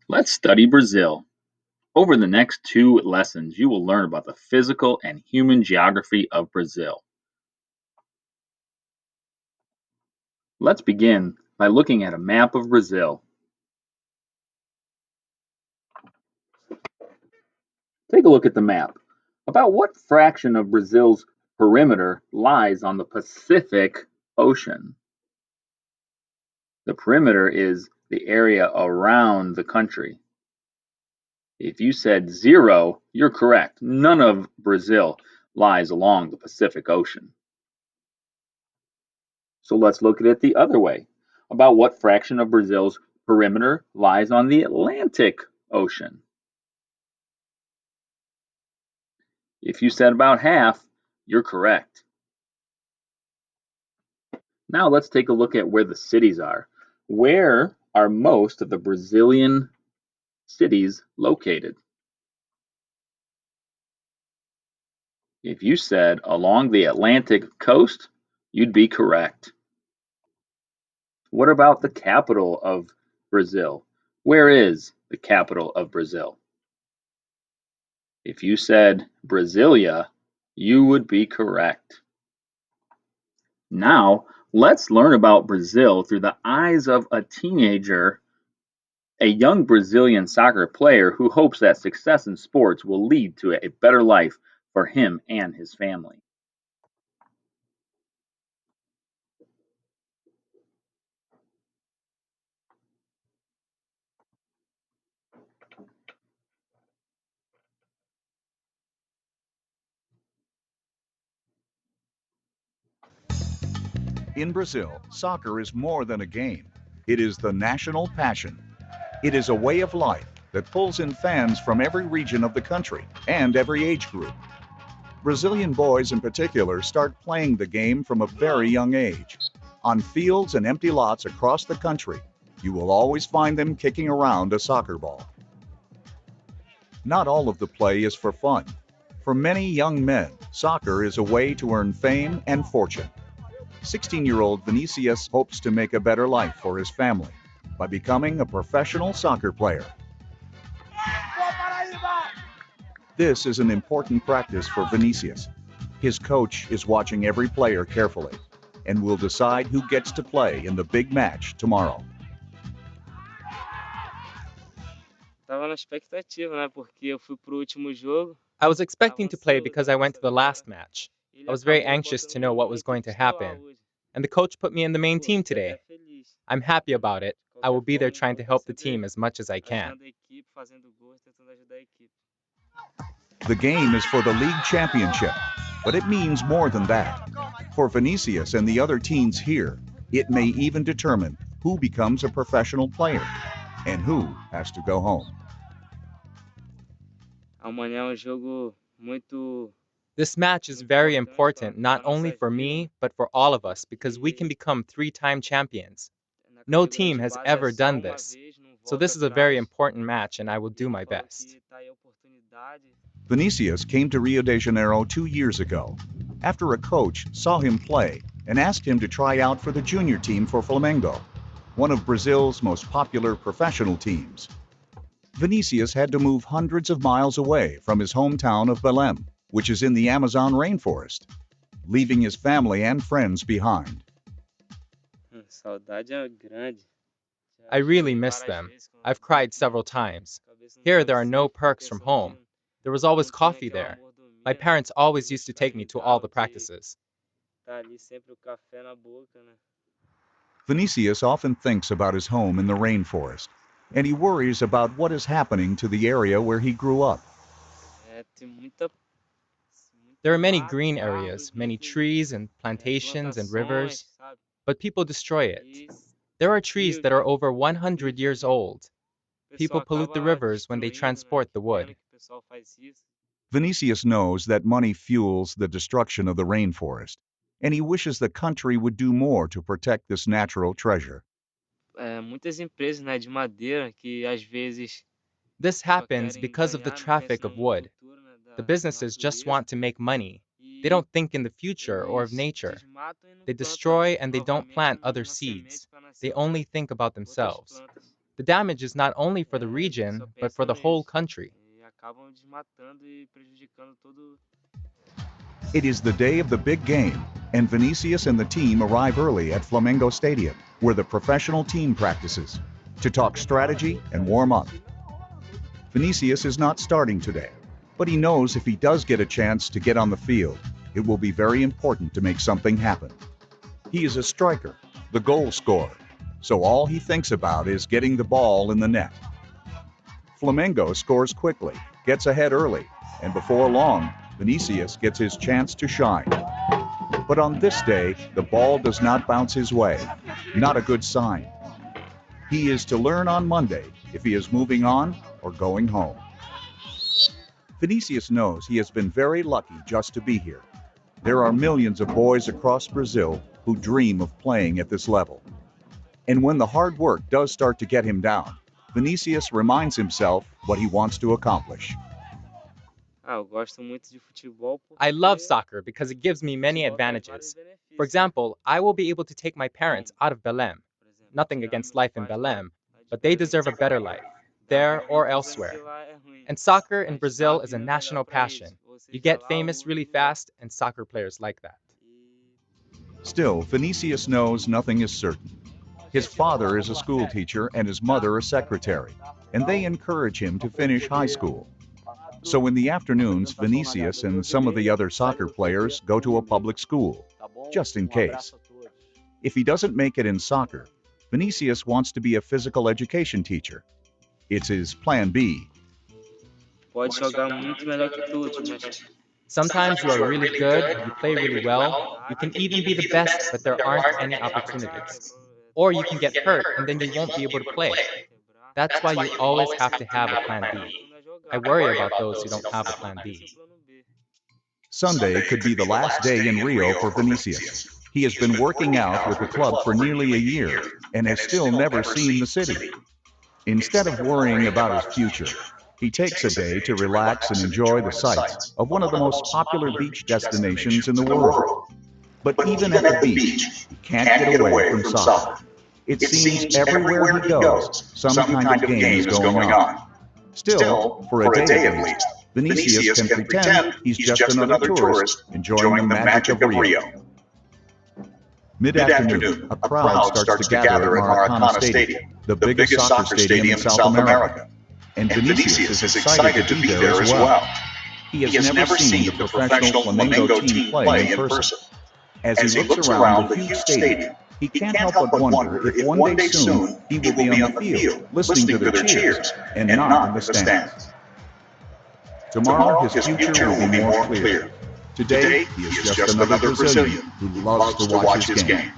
Let's study Brazil. Over the next two lessons, you will learn about the physical and human geography of Brazil. Let's begin by looking at a map of Brazil. Take a look at the map. About what fraction of Brazil's perimeter lies on the Pacific Ocean? The perimeter is the area around the country. If you said zero, you're correct. None of Brazil lies along the Pacific Ocean. So let's look at it the other way. About what fraction of Brazil's perimeter lies on the Atlantic Ocean? If you said about half, you're correct. Now let's take a look at where the cities are. Where are most of the Brazilian cities located? If you said along the Atlantic coast, you'd be correct. What about the capital of Brazil? Where is the capital of Brazil? If you said Brasilia, you would be correct. Now, let's learn about Brazil through the eyes of a teenager, a young Brazilian soccer player who hopes that success in sports will lead to a better life for him and his family. In Brazil, soccer is more than a game. It is the national passion. It is a way of life that pulls in fans from every region of the country and every age group. Brazilian boys in particular start playing the game from a very young age. On fields and empty lots across the country, you will always find them kicking around a soccer ball. Not all of the play is for fun. For many young men, soccer is a way to earn fame and fortune. 16-year-old Vinicius hopes to make a better life for his family by becoming a professional soccer player. This is an important practice for Vinicius. His coach is watching every player carefully and will decide who gets to play in the big match tomorrow. I was expecting to play because I went to the last match. I was very anxious to know what was going to happen, and the coach put me in the main team today. I'm happy about it. I will be there trying to help the team as much as I can. The game is for the league championship, but it means more than that. For Vinicius and the other teens here, it may even determine who becomes a professional player and who has to go home. This match is very important not only for me, but for all of us because we can become three-time champions. No team has ever done this. So this is a very important match and I will do my best. Vinicius came to Rio de Janeiro 2 years ago after a coach saw him play and asked him to try out for the junior team for Flamengo, one of Brazil's most popular professional teams. Vinicius had to move hundreds of miles away from his hometown of Belém, which is in the Amazon rainforest, leaving his family and friends behind. I really miss them. I've cried several times. Here there are no perks from home. There was always coffee there. My parents always used to take me to all the practices. Vinicius often thinks about his home in the rainforest, and he worries about what is happening to the area where he grew up. There are many green areas, many trees and plantations and rivers, but people destroy it. There are trees that are over 100 years old. People pollute the rivers when they transport the wood. Vinicius knows that money fuels the destruction of the rainforest, and he wishes the country would do more to protect this natural treasure. This happens because of the traffic of wood. The businesses just want to make money. They don't think in the future or of nature. They destroy and they don't plant other seeds. They only think about themselves. The damage is not only for the region, but for the whole country. It is the day of the big game, and Vinicius and the team arrive early at Flamengo Stadium, where the professional team practices, to talk strategy and warm up. Vinicius is not starting today, but he knows if he does get a chance to get on the field, it will be very important to make something happen. He is a striker, the goal scorer, so all he thinks about is getting the ball in the net. Flamengo scores quickly, gets ahead early, and before long, Vinicius gets his chance to shine. But on this day, the ball does not bounce his way. Not a good sign. He is to learn on Monday if he is moving on or going home. Vinicius knows he has been very lucky just to be here. There are millions of boys across Brazil who dream of playing at this level. And when the hard work does start to get him down, Vinicius reminds himself what he wants to accomplish. I love soccer because it gives me many advantages. For example, I will be able to take my parents out of Belém. Nothing against life in Belém, but they deserve a better life, there or elsewhere. And soccer in Brazil is a national passion. You get famous really fast, and soccer players like that. Still, Vinicius knows nothing is certain. His father is a school teacher and his mother a secretary, and they encourage him to finish high school. So in the afternoons, Vinicius and some of the other soccer players go to a public school, just in case. If he doesn't make it in soccer, Vinicius wants to be a physical education teacher. It's his plan B. Sometimes you are really good, you play really well, you can even be the best, but there aren't any opportunities. Or you can get hurt and then you won't be able to play. That's why you always have to have a plan B. I worry about those who don't have a plan B. Sunday could be the last day in Rio for Vinicius. He has been working out with the club for nearly a year and has still never seen the city. Instead of worrying about his future, he takes a day to relax and enjoy the sights of one of the most popular beach destinations in the world. But even at the beach, he can't get away from soccer. It seems everywhere he goes, some kind of game is going on. Still, for a day at least, Vinicius can pretend he's just another tourist enjoying the magic of Rio. Mid-afternoon, a crowd starts to gather at Maracana Stadium, the biggest soccer stadium in South America. And Vinicius is excited to be there as well. He has never seen the professional Flamengo team play in person. As he looks around the huge stadium, he can't help but wonder if one day soon he will be on the field, listening to the cheers, and not in the stands. Tomorrow his future will be more clear. Today he is just another Brazilian who loves to watch his game.